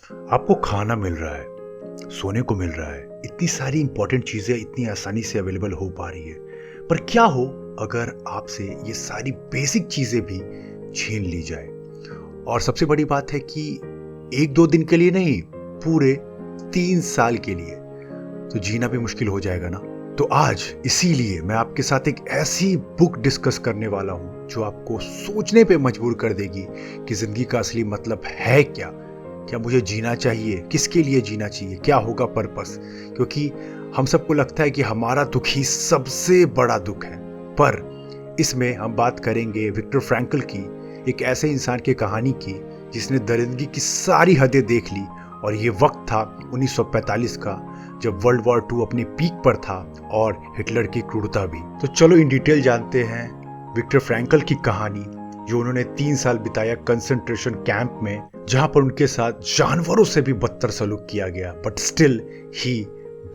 आपको खाना मिल रहा है, सोने को मिल रहा है, इतनी सारी इंपॉर्टेंट चीजें इतनी आसानी से अवेलेबल हो पा रही है। पर क्या हो अगर आपसे ये सारी बेसिक चीजें भी छीन ली जाए? और सबसे बड़ी बात है कि 1-2 दिन के लिए नहीं, पूरे 3 साल के लिए। तो जीना भी मुश्किल हो जाएगा ना। तो आज इसीलिए मैं आपके साथ एक ऐसी बुक डिस्कस करने वाला हूं जो आपको सोचने पे मजबूर कर देगी कि जिंदगी का असली मतलब है क्या। क्या मुझे जीना चाहिए? किसके लिए जीना चाहिए? क्या होगा पर्पस? क्योंकि हम सबको लगता है कि हमारा दुख ही सबसे बड़ा दुख है। पर इसमें हम बात करेंगे विक्टर फ्रैंकल की, एक ऐसे इंसान की कहानी की जिसने दरिंदगी की सारी हदें देख ली। और ये वक्त था 1945 का, जब वर्ल्ड वॉर 2 अपनी पीक पर था और हिटलर की क्रूरता भी। तो चलो इन डिटेल जानते हैं विक्टर फ्रैंकल की कहानी, जो उन्होंने 3 साल बिताया कंसंट्रेशन कैंप में, जहां पर उनके साथ जानवरों से भी बदतर सलूक किया गया। But still he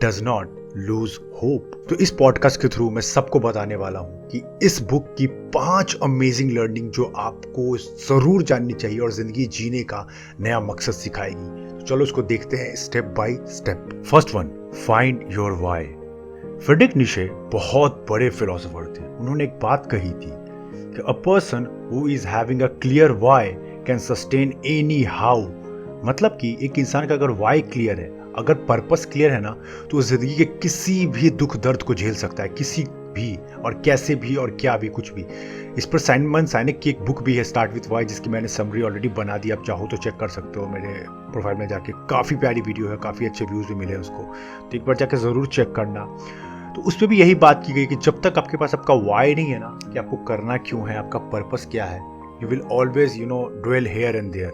does not lose hope. तो इस पॉडकास्ट के थ्रू मैं सबको बताने वाला हूं कि इस बुक की 5 अमेजिंग लर्निंग जो आपको जरूर जाननी चाहिए और जिंदगी जीने का नया मकसद सिखाएगी। तो चलो उसको देखते हैं step by step. First one, find your why. Friedrich Nietzsche बहुत बड़े फिलोसोफर थे। उन्होंने एक बात कही थी कि a person who is having a clear why can sustain any how. मतलब कि एक इंसान का अगर व्हाई क्लियर है, अगर पर्पस क्लियर है ना, तो वो जिंदगी के किसी भी दुख दर्द को झेल सकता है, किसी भी और कैसे भी और क्या भी, कुछ भी। इस पर साइमन साइनेक की एक बुक भी है, स्टार्ट विथ व्हाई, जिसकी मैंने समरी ऑलरेडी बना दी। आप चाहो तो चेक कर सकते हो मेरे प्रोफाइल में जाके। काफ़ी प्यारी वीडियो है, काफ़ी अच्छे व्यूज़ भी मिले उसको, तो एक बार जाके ज़रूर चेक करना। तो उस पर भी यही बात की गई कि जब तक आपके पास आपका व्हाई नहीं है ना, कि आपको करना क्यों है, आपका पर्पस क्या है, you will always dwell here and there.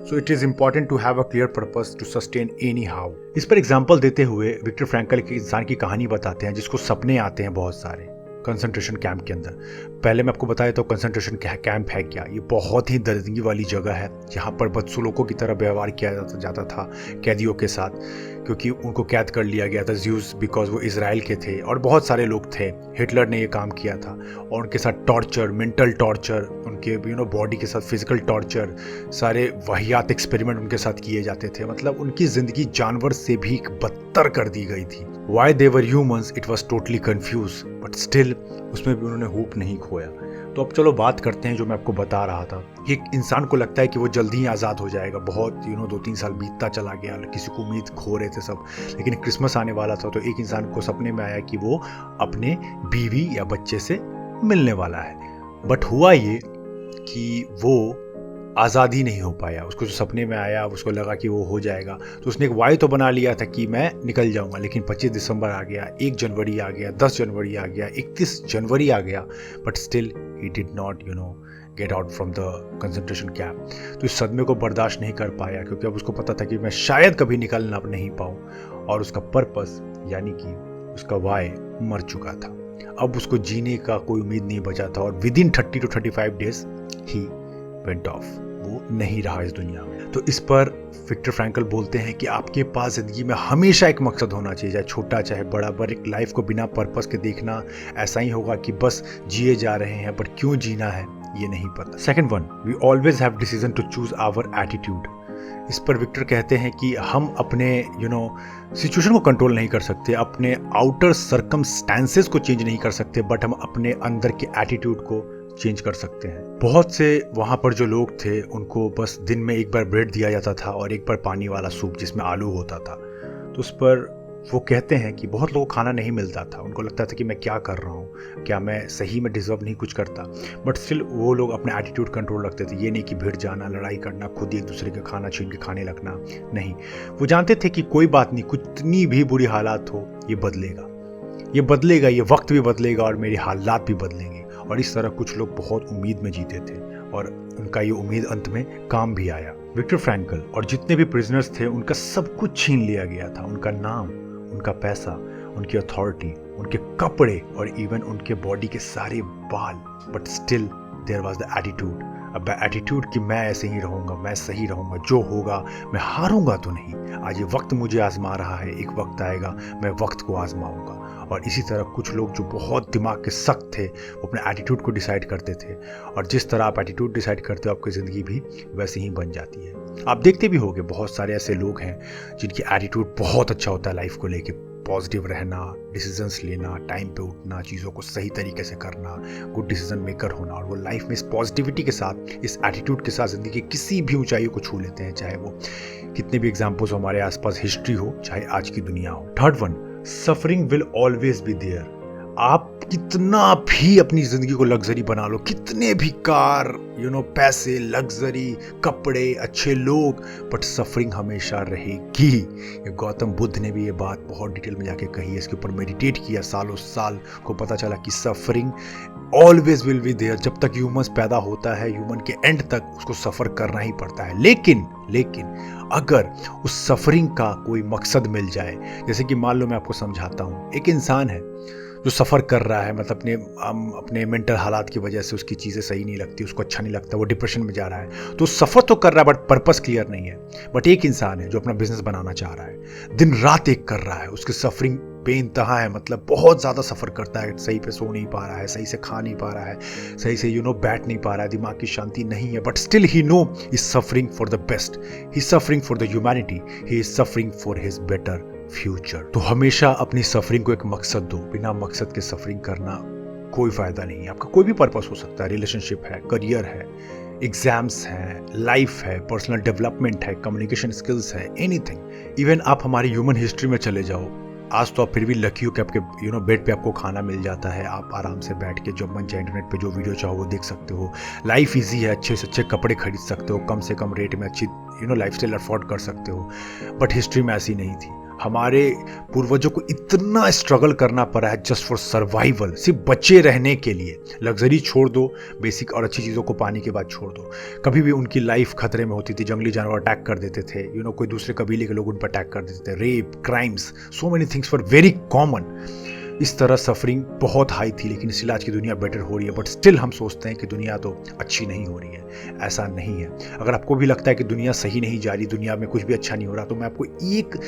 So it is important to have a clear purpose to sustain anyhow. इस पर एग्जांपल देते हुए विक्टर फ्रैंकल के इंसान की कहानी बताते हैं जिसको सपने आते हैं बहुत सारे कंसंट्रेशन कैंप के अंदर। पहले मैं आपको बताया तो कंसंट्रेशन कैंप है क्या। ये बहुत ही दर्दगी वाली जगह है जहाँ पर बदसलूकों की तरह व्यवहार किया जाता था कैदियों के साथ, क्योंकि उनको कैद कर लिया गया था ज्यूस, बिकॉज वो इजराइल के थे और बहुत सारे लोग थे। हिटलर ने ये काम किया था और उनके साथ टॉर्चर, मेंटल टॉर्चर, उनके बॉडी के साथ फिजिकल टॉर्चर, सारे वाहियात एक्सपेरिमेंट उनके साथ किए जाते थे। मतलब उनकी जिंदगी जानवर से भी बदतर कर दी गई थी। Why they were humans, it was totally confused, but still उसमें भी उन्होंने होप नहीं खोया। तो अब चलो बात करते हैं जो मैं आपको बता रहा था। एक इंसान को लगता है कि वो जल्दी ही आज़ाद हो जाएगा। बहुत 2-3 साल बीतता चला गया, किसी को उम्मीद खो रहे थे सब, लेकिन क्रिसमस आने वाला था तो एक इंसान को सपने में आया कि वो अपने बीवी या बच्चे से मिलने वाला है। बट हुआ ये कि वो आज़ाद ही नहीं हो पाया। उसको जो सपने में आया उसको लगा कि वो हो जाएगा, तो उसने एक वाई तो बना लिया था कि मैं निकल जाऊंगा। लेकिन 25 दिसंबर आ गया, 1 जनवरी आ गया, 10 जनवरी आ गया, 31 जनवरी आ गया, but still he did not get out from the concentration camp. तो इस सदमे को बर्दाश्त नहीं कर पाया, क्योंकि अब उसको पता था कि मैं शायद कभी निकलना नहीं पाऊँ और उसका पर्पस यानी कि उसका वाई मर चुका था। अब उसको जीने का कोई उम्मीद नहीं बचा था और with in 30 to 35 days he went of. वो नहीं रहा इस दुनिया में। तो इस पर विक्टर फ्रैंकल बोलते हैं कि आपके पास जिंदगी में हमेशा एक मकसद होना चाहिए, चाहे छोटा चाहे बड़ा। पर एक लाइफ को बिना पर्पस के देखना ऐसा ही होगा कि बस जिए जा रहे हैं, पर क्यों जीना है ये नहीं पता। Second one, we always have decision to choose our attitude. इस पर विक्टर कहते हैं कि हम अपने सिचुएशन को कंट्रोल नहीं कर सकते, अपने आउटर सर्कमस्टेंसेस को चेंज नहीं कर सकते, बट हम अपने अंदर के एटीट्यूड को चेंज कर सकते हैं। बहुत से वहाँ पर जो लोग थे उनको बस दिन में एक बार ब्रेड दिया जाता था और एक बार पानी वाला सूप जिसमें आलू होता था। तो उस पर वो कहते हैं कि बहुत लोगों को खाना नहीं मिलता था। उनको लगता था कि मैं क्या कर रहा हूँ, क्या मैं सही में डिजर्व नहीं कुछ करता। बट स्टिल वो लोग अपने एटीट्यूड कंट्रोल रखते थे। ये नहीं कि भिड़ जाना, लड़ाई करना, खुद एक दूसरे का खाना छीन के खाने लगना, नहीं। वो जानते थे कि कोई बात नहीं, कितनी भी बुरी हालात हो ये बदलेगा, ये बदलेगा, ये वक्त भी बदलेगा और मेरे हालात भी बदलेंगे। और इस तरह कुछ लोग बहुत उम्मीद में जीते थे और उनका ये उम्मीद अंत में काम भी आया। विक्टर फ्रैंकल और जितने भी प्रिजनर्स थे उनका सब कुछ छीन लिया गया था। उनका नाम, उनका पैसा, उनकी अथॉरिटी, उनके कपड़े और इवन उनके बॉडी के सारे बाल। But still there was the attitude, अब एटीट्यूड कि मैं ऐसे ही रहूँगा, मैं सही रहूँगा, जो होगा, मैं हारूंगा तो नहीं। आज ये वक्त मुझे आजमा रहा है, एक वक्त आएगा मैं वक्त को आजमाऊंगा। और इसी तरह कुछ लोग जो बहुत दिमाग के सख्त थे वो अपने एटीट्यूड को डिसाइड करते थे, और जिस तरह आप एटीट्यूड डिसाइड करते हो आपकी ज़िंदगी भी वैसे ही बन जाती है। आप देखते भी होंगे बहुत सारे ऐसे लोग हैं जिनकी एटीट्यूड बहुत अच्छा होता है लाइफ को लेके, पॉजिटिव रहना, डिसीजंस लेना, टाइम पे उठना, चीज़ों को सही तरीके से करना, गुड डिसीजन मेकर होना, और वो लाइफ में इस पॉजिटिविटी के साथ, इस एटीट्यूड के साथ ज़िंदगी की किसी भी ऊंचाइयों को छू लेते हैं, चाहे वो कितने भी एग्जाम्पल्स हमारे आसपास हिस्ट्री हो, चाहे आज की दुनिया हो। Third one, suffering will always be there. आप कितना भी अपनी जिंदगी को लग्जरी बना लो, कितने भी कार, पैसे, लग्जरी, कपड़े, अच्छे लोग, बट सफरिंग हमेशा रहेगी। ये गौतम बुद्ध ने भी ये बात बहुत डिटेल में जाके कही है, इसके ऊपर मेडिटेट किया सालों साल, को पता चला कि suffering always will be there. जब तक ह्यूमन पैदा होता है, ह्यूमन के एंड तक उसको सफर करना ही पड़ता है। लेकिन अगर उस सफरिंग का कोई मकसद मिल जाए, जैसे कि मान लो मैं आपको समझाता हूँ, एक इंसान है जो सफ़र कर रहा है, मतलब अपने मेंटल हालात की वजह से उसकी चीज़ें सही नहीं लगती, उसको अच्छा नहीं लगता, वो डिप्रेशन में जा रहा है, तो सफ़र तो कर रहा है बट पर्पस क्लियर नहीं है। बट एक इंसान है जो अपना बिजनेस बनाना चाह रहा है, दिन रात एक कर रहा है, उसकी सफरिंग बेइंतहा है, मतलब बहुत ज़्यादा सफ़र करता है, सही पे सो नहीं पा रहा है, सही से खा नहीं पा रहा है, सही से बैठ नहीं पा रहा है, दिमाग की शांति नहीं है, but still he no he is suffering for the best, he is suffering for the humanity, he is suffering for his better future. तो हमेशा अपनी सफरिंग को एक मकसद दो, बिना मकसद के सफरिंग करना कोई फायदा नहीं है। आपका कोई भी पर्पस हो सकता है, रिलेशनशिप है, करियर है, एग्जाम्स हैं, लाइफ है, पर्सनल डेवलपमेंट है, कम्युनिकेशन स्किल्स है, एनीथिंग। इवन आप हमारी ह्यूमन हिस्ट्री में चले जाओ, आज तो आप फिर भी लकी हो कि आपके बेड पे आपको खाना मिल जाता है, आप आराम से बैठ के जब मन चाहे इंटरनेट पे जो वीडियो चाहो वो देख सकते हो, लाइफ इजी है, अच्छे से अच्छे कपड़े खरीद सकते हो, कम से कम रेट में अच्छी लाइफस्टाइल अफोर्ड कर सकते हो। बट हिस्ट्री में ऐसी नहीं थी, हमारे पूर्वजों को इतना स्ट्रगल करना पड़ा है जस्ट फॉर सर्वाइवल, सिर्फ बचे रहने के लिए। लग्जरी छोड़ दो, बेसिक और अच्छी चीज़ों को पाने के बाद छोड़ दो, कभी भी उनकी लाइफ खतरे में होती थी, जंगली जानवर अटैक कर देते थे, कोई दूसरे कबीले के लोग उन पर अटैक कर देते थे, rape, crimes, so many things were very common. इस तरह सफरिंग बहुत हाई थी, लेकिन इसलिए आज की दुनिया बेटर हो रही है, बट स्टिल हम सोचते हैं कि दुनिया तो अच्छी नहीं हो रही है। ऐसा नहीं है। अगर आपको भी लगता है कि दुनिया सही नहीं जा रही, दुनिया में कुछ भी अच्छा नहीं हो रहा, तो मैं आपको एक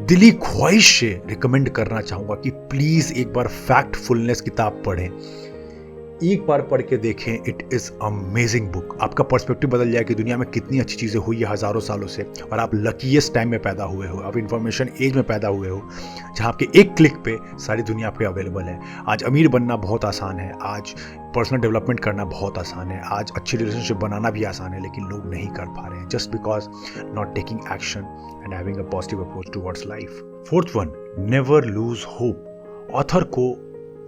दिली ख्वाहिश से रिकमेंड करना चाहूँगा कि प्लीज़ एक बार फैक्टफुलनेस किताब पढ़ें, एक बार पढ़ के देखें। It is amazing book. आपका पर्सपेक्टिव बदल जाए कि दुनिया में कितनी अच्छी चीज़ें हुई है हज़ारों सालों से, और आप लकीएस्ट टाइम में पैदा हुए हो, आप इंफॉर्मेशन एज में पैदा हुए हो, जहाँ आपके एक क्लिक पे सारी दुनिया पे अवेलेबल है। आज अमीर बनना बहुत आसान है, आज पर्सनल डेवलपमेंट करना बहुत आसान है, आज अच्छी रिलेशनशिप बनाना भी आसान है, लेकिन लोग नहीं कर पा रहे हैं just because not taking action and having a positive approach towards life. Fourth one, never lose hope. Author को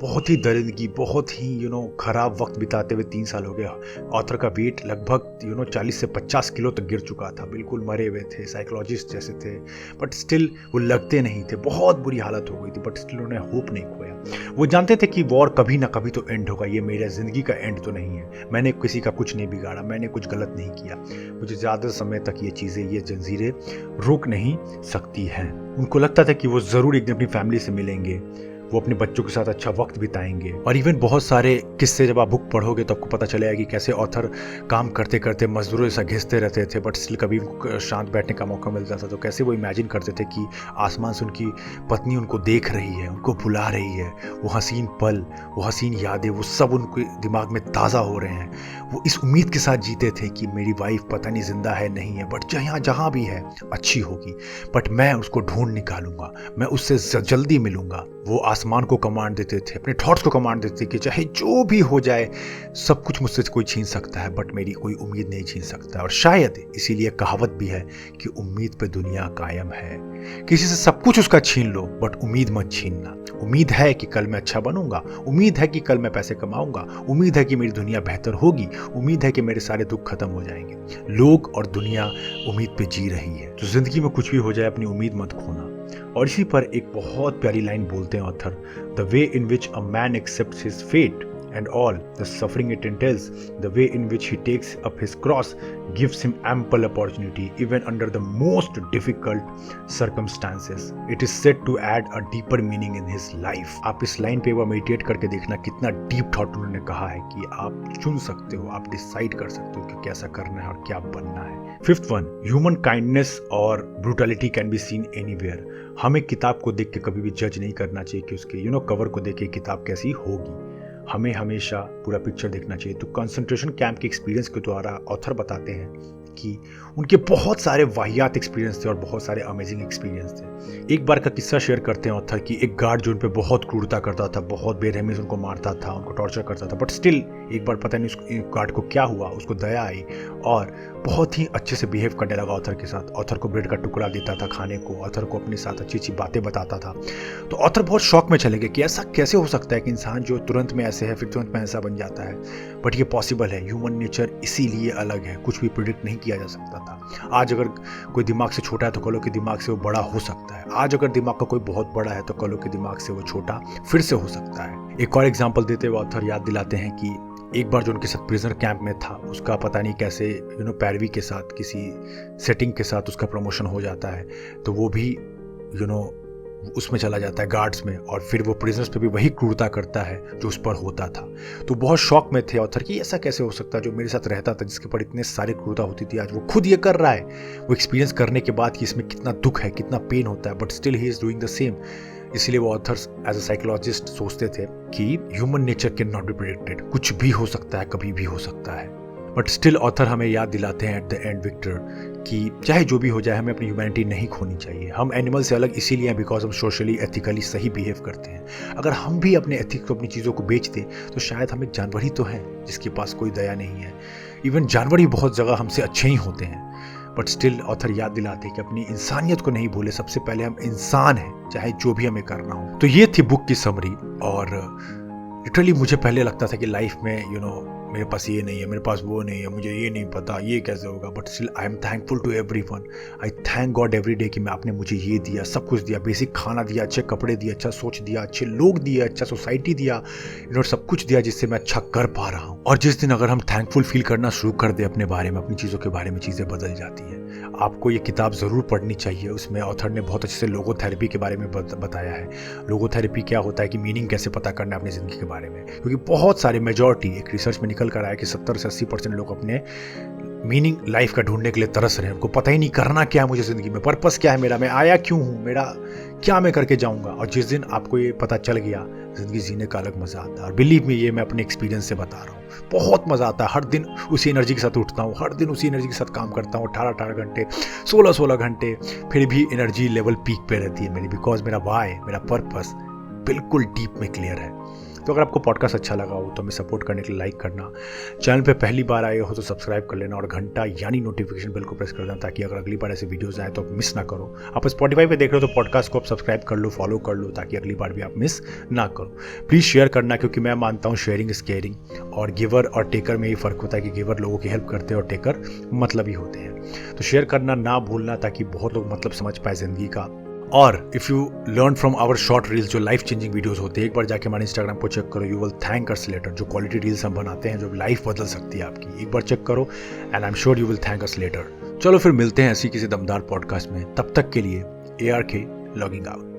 बहुत ही दरिंदगी, बहुत ही खराब वक्त बिताते हुए 3 साल हो गया। ऑथर का वेट लगभग 40 से 50 किलो तक गिर चुका था, बिल्कुल मरे हुए थे, साइकोलॉजिस्ट जैसे थे, बट स्टिल वो लगते नहीं थे, बहुत बुरी हालत हो गई थी, बट स्टिल उन्होंने होप नहीं खोया। वो जानते थे कि वॉर कभी ना कभी तो एंड होगा, ये मेरे ज़िंदगी का एंड तो नहीं है, मैंने किसी का कुछ नहीं बिगाड़ा, मैंने कुछ गलत नहीं किया, मुझे ज़्यादा समय तक ये चीज़ें, ये जंजीरें रोक नहीं सकती हैं। उनको लगता था कि वो ज़रूर एक दिन अपनी फैमिली से मिलेंगे, वो अपने बच्चों के साथ अच्छा वक्त बिताएंगे। और इवन बहुत सारे किस्से जब आप बुक पढ़ोगे तो आपको पता चलेगा कि कैसे ऑथर काम करते करते मजदूरों जैसा घिसते रहते थे, बट स्टिल कभी उनको शांत बैठने का मौका मिलता था तो कैसे वो इमेजिन करते थे कि आसमान से उनकी पत्नी उनको देख रही है, उनको बुला रही है, वो हसीन पल, वो हसीन यादें, वो सब उनके दिमाग में ताज़ा हो रहे हैं। वो इस उम्मीद के साथ जीते थे कि मेरी वाइफ पता नहीं जिंदा है नहीं है, बट जहाँ भी है अच्छी होगी, बट मैं उसको ढूंढ निकालूंगा, मैं उससे जल्दी मिलूंगा। वो आसमान को कमांड देते थे, अपने थॉट्स को कमांड देते थे कि चाहे जो भी हो जाए, सब कुछ मुझसे कोई छीन सकता है बट मेरी कोई उम्मीद नहीं छीन सकता। और शायद इसीलिए कहावत भी है कि उम्मीद पे दुनिया कायम है। किसी से सब कुछ उसका छीन लो बट उम्मीद मत छीनना। उम्मीद है कि कल मैं अच्छा बनूंगा, उम्मीद है कि कल मैं पैसे कमाऊंगा, उम्मीद है कि मेरी दुनिया बेहतर होगी, उम्मीद है कि मेरे सारे दुख खत्म हो जाएंगे। लोग और दुनिया उम्मीद पे जी रही है, तो जिंदगी में कुछ भी हो जाए अपनी उम्मीद मत खोना। और इसी पर एक बहुत प्यारी लाइन बोलते हैं author, the way in which a man accepts his fate and all the suffering it entails, the way in which he takes up his cross gives him ample opportunity even under the most difficult circumstances. It is said to add a deeper meaning in his life. आप इस line पे वो meditate करके देखना कितना deep thought उन्होंने कहा है कि आप चुन सकते हो, आप डिसाइड कर सकते हो कि कैसा करना है और क्या बनना है। फिफ्थ वन, ह्यूमन काइंडनेस और brutality can be seen anywhere. हमें किताब को देख के कभी भी जज नहीं करना चाहिए कि उसके कवर को देख के किताब कैसी होगी। हमें हमेशा पूरा पिक्चर देखना चाहिए। तो कंसंट्रेशन कैंप के एक्सपीरियंस के द्वारा ऑथर बताते हैं कि उनके बहुत सारे वाहियात एक्सपीरियंस थे और बहुत सारे अमेजिंग एक्सपीरियंस थे। एक बार का किस्सा शेयर करते हैं ऑथर कि एक गार्ड जो उन पे बहुत क्रूरता करता था, बहुत बेरहमी से उनको मारता था, उनको टॉर्चर करता था, बट स्टिल एक बार पता नहीं उस गार्ड को क्या हुआ, उसको दया आई और बहुत ही अच्छे से बिहेव करने लगा ऑथर के साथ। ऑथर को ब्रेड का टुकड़ा देता था खाने को, ऑथर को अपने साथ अच्छी अच्छी बातें बताता था। तो ऑथर बहुत शॉक में चले गए कि ऐसा कैसे हो सकता है कि इंसान जो तुरंत में ऐसे है फिर तुरंत में ऐसा बन जाता है, बट ये पॉसिबल है। ह्यूमन नेचर इसीलिए अलग है, कुछ भी प्रिडिक्ट नहीं किया जा सकता था। आज अगर कोई दिमाग से छोटा है तो कलो के दिमाग से वो बड़ा हो सकता है। आज अगर दिमाग का कोई बहुत बड़ा है तो कलो के दिमाग से वो छोटा फिर से हो सकता है। एक और एग्जांपल देते हुए ऑथर याद दिलाते हैं कि एक बार जो उनके साथ प्रिजनर कैंप में था, उसका पता नहीं कैसे पैरवी के साथ किसी सेटिंग के साथ उसका प्रमोशन हो जाता है, तो वो भी उसमें चला जाता है गार्ड्स में, और फिर वो प्रिजनर्स पे भी वही क्रूरता करता है जो उस पर होता था। तो बहुत शॉक में थे ऑथर कि ऐसा कैसे हो सकता है, जो मेरे साथ रहता था जिसके ऊपर इतने सारे क्रूरता होती थी, आज वो खुद ये कर रहा है। वो एक्सपीरियंस करने के बाद कि इसमें कितना दुख है, कितना पेन होता है, but still he is doing the same. इसलिए वो ऑथर्स एज अ साइकोलॉजिस्ट सोचते थे कि human nature can not be predicted, कुछ भी हो सकता है, कभी भी हो सकता है। बट स्टिल ऑथर हमें याद दिलाते हैं एट द एंड विक्टर कि चाहे जो भी हो जाए हमें अपनी ह्यूमैनिटी नहीं खोनी चाहिए। हम एनिमल से अलग इसीलिए हैं बिकॉज हम सोशली एथिकली सही बिहेव करते हैं। अगर हम भी अपने एथिक्स को, अपनी चीज़ों को बेच दें तो शायद हम एक जानवर ही तो हैं जिसके पास कोई दया नहीं है। इवन जानवर ही बहुत जगह हमसे अच्छे ही होते हैं, बट स्टिल ऑथर याद दिलाते हैं कि अपनी इंसानियत को नहीं भूले, सबसे पहले हम इंसान हैं, चाहे जो भी हमें करना हो। तो ये थी बुक की समरी। और लिटरली मुझे पहले लगता था कि लाइफ में मेरे पास ये नहीं है, मेरे पास वो नहीं है, मुझे ये नहीं पता ये कैसे होगा, but still I am thankful to everyone. I thank God every day कि मैं आपने मुझे ये दिया, सब कुछ दिया, बेसिक खाना दिया, अच्छे कपड़े दिए, अच्छा सोच दिया, अच्छे लोग दिए, अच्छा सोसाइटी दिया, सब कुछ दिया जिससे मैं अच्छा कर पा रहा हूँ। और जिस दिन अगर हम थैंकफुल फील करना शुरू कर दे अपने बारे में, अपनी चीज़ों के बारे में, चीज़ें बदल जाती हैं। आपको ये किताब ज़रूर पढ़नी चाहिए। उसमें ऑथर ने बहुत अच्छे से लोगोथेरेपी के बारे में बताया है। लोगोथेरेपी क्या होता है कि मीनिंग कैसे पता करना है अपनी ज़िंदगी के बारे में, क्योंकि बहुत सारे मेजॉरिटी एक रिसर्च में निकल कर आया कि 70 से 80% लोग अपने मीनिंग लाइफ का ढूंढने के लिए तरस रहे हैं। उनको पता ही नहीं करना क्या है मुझे ज़िंदगी में, पर्पस क्या है मेरा, मैं आया क्यों हूँ, मेरा क्या मैं करके जाऊँगा। और जिस दिन आपको ये पता चल गया, ज़िंदगी जीने का अलग मज़ा आता है। और बिलीव मी, ये मैं अपने एक्सपीरियंस से बता रहा हूँ, बहुत मज़ा आता है। हर दिन उसी एनर्जी के साथ उठता हूँ, हर दिन उसी एनर्जी के साथ काम करता हूँ, 18 घंटे, 16 घंटे, फिर भी एनर्जी लेवल पीक पे रहती है मेरी, बिकॉज मेरा वाई, मेरा पर्पस बिल्कुल डीप में क्लियर है। तो अगर आपको पॉडकास्ट अच्छा लगा हो तो हमें सपोर्ट करने के लिए लाइक करना, चैनल पे पहली बार आए हो तो सब्सक्राइब कर लेना और घंटा यानी नोटिफिकेशन बेल को प्रेस कर देना, ताकि अगर अगली बार ऐसे वीडियोस आए तो आप मिस ना करो। आप स्पॉटिफाई पे देख रहे हो तो पॉडकास्ट को आप सब्सक्राइब कर लो, फॉलो कर लो, ताकि अगली बार भी आप मिस ना करो। प्लीज़ शेयर करना, क्योंकि मैं मानता हूँ शेयरिंग इज केयरिंग, और गिवर और टेकर में ये फ़र्क होता है कि गिवर लोगों की हेल्प करते हैं और टेकर मतलबी होते हैं। तो शेयर करना ना भूलना, ताकि बहुत लोग मतलब समझ पाए ज़िंदगी का। और if you learn from our short reels, जो लाइफ चेंजिंग वीडियोस होते हैं, एक बार जाके हमारे इंस्टाग्राम को चेक करो, you will thank us later. जो क्वालिटी रील्स हम बनाते हैं जो लाइफ बदल सकती है आपकी, एक बार चेक करो and I am sure you will thank us later. चलो फिर मिलते हैं ऐसी किसी दमदार पॉडकास्ट में, तब तक के लिए ARK लॉगिंग आउट।